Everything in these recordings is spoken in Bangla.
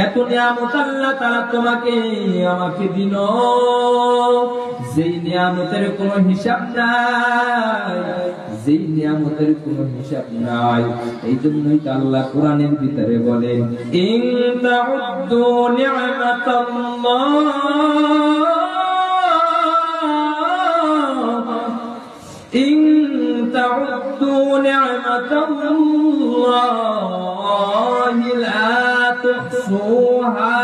এত নিয়ামত আল্লাহ তাআলা তোমাকে আমাকে দিল, যেই নিয়ামতের কোনো হিসাব নাই, যেই নিয়ামতের কোনো হিসাব নাই। এই জন্যই তো আল্লাহ কোরআনের ভিতরে বলেন, ইন তাউদ্দু নি'মাতাল্লাহ, ইন তাউদ্দু নি'মাতাল্লাহি লা তুহসুহা।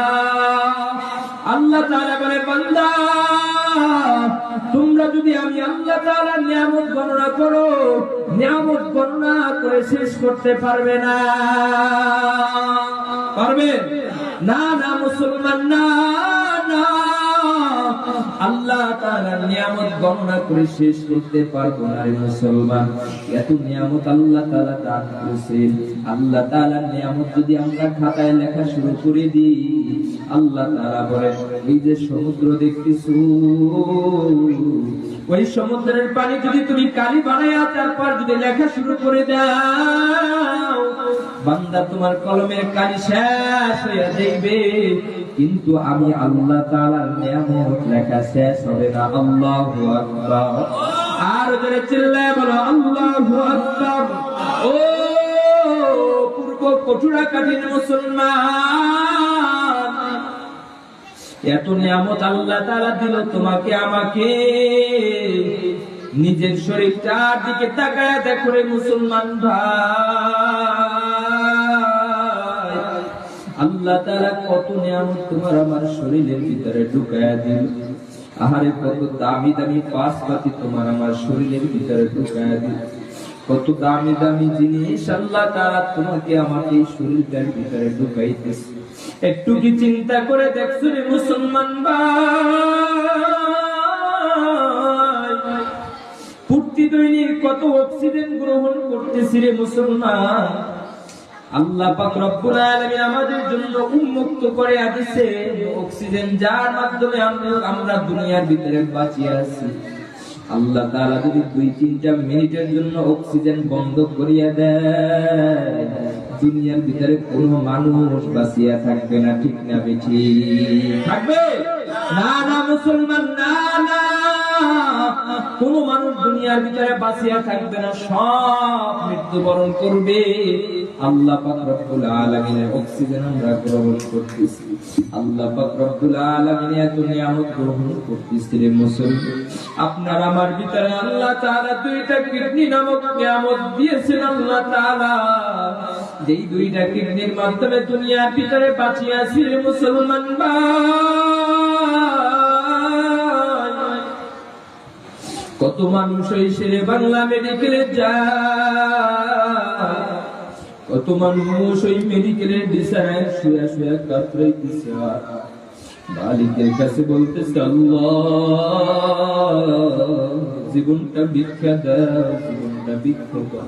আল্লাহ তাআলা বলে, বান্দা তোমরা যদি আমি আল্লাহ তাআলার নিয়ামত গণনা করো, নিয়ামত গণনা করে শেষ করতে পারবে না। পারবে না? না মুসলমান, না না, আল্লাহ তাআলার নিয়ামত গণনা করে শেষ করতে পারবো না রে মুসলমান। এত নিয়ামত আল্লাহ তাআলা দান করেছেন। আল্লাহ তাআলার নিয়ামত যদি আমরা খাতায় লেখা শুরু করে দিই, আল্লাহ তাআলা বলেন, এই যে সমুদ্র দেখতেছো, ওই সমুদ্রের পানি যদি তুমি কালি বানায়া তারপর যদি লেখা শুরু করে দাও, বান্দা তোমার কলমের কালি শেষ হয়ে যাবে, কিন্তু আমি আল্লাহ তাআলার নিয়ামত লেখা শেষ হবে না। আল্লাহু আকবার। আর জোরে চিল্লায় বলো আল্লাহু আকবার। ও পূর্ব কঠোরা কাঠিন মুসলমান, এত নিয়ামত আল্লাহ তাআলা দিল তোমাকে আমাকে। নিজের শরীরটার দিকে তাকায় দেখো রে মুসলমান ভাই, আল্লাহ তাআলা কত নিয়ামত তোমার আমার শরীরের ভিতরে ঢুকায়া দিল। আহারে কত দামি দামি পাশপাতি তোমার আমার শরীরের ভিতরে ঢুকায়া দিল। কত দামি দামি জিনিস আল্লাহ তাআলা তোমাকে আমাকে এই শরীরটার ভিতরে ঢুকাইতেছে। একটু কি চিন্তা করে দেখছো রে মুসলমান ভাই, প্রতিদিন কত অক্সিজেন গ্রহণ করতেছি রে মুসলমান। আল্লাহ পাক রব্বুল আলামিন আমাদের জন্য উন্মুক্ত করে দিয়েছে অক্সিজেন, যার মাধ্যমে আমরা দুনিয়ার ভিতরে বাঁচিয়ে আছি। আল্লাহ তাআলা যদি 2-3টা মিনিটের জন্য অক্সিজেন বন্ধ করিয়া দেয়, দুনিয়ার ভিতরে কোনো মানুষ বাঁচিয়া থাকবে না। ঠিক না বেঠি? থাকবে না? না মুসলমান, না না, কোন মানুষ দুনিয়ার ভিতরে বাঁচিয়া থাকবে না, সব মৃত্যুবরণ করবে। আল্লাহ পাক রব্বুল আলামিনের অক্সিজেন আমরা গ্রহণ করতেছি। আল্লাহ পাক রব্বুল আলামিন এত নিয়ামত গ্রহণ করতেছি রে মুসলমান। আপনার আমার ভিতরে আল্লাহ তাআলা 2টা কিডনি নামক নিয়ামত দিয়েছেন আল্লাহ তাআলা, যেই 2টা কিডনির মাধ্যমে দুনিয়ার ভিতরে বাঁচিয়ে আছি রে মুসলমান ভাই। কত মানুষ ওই শেরে বাংলা মেডিকেলে যায়, কত মানুষ ওই মেডিকেলের বিছানায় শুয়ে শুয়ে কাতরাইতেছে, মালিকের কাছে বলতেছে, আল্লাহ জীবনটা ভিক্ষা দাও, জীবনটা ভিক্ষা দাও।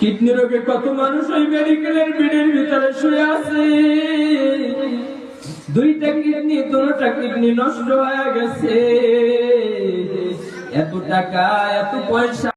কিডনি রোগে কত মানুষ ওই মেডিকেলের বেডের ভিতরে শুয়ে আছে, 2টা কিডনি, 2টা কিডনি নষ্ট হয়ে গেছে। এত টাকা, এত পয়সা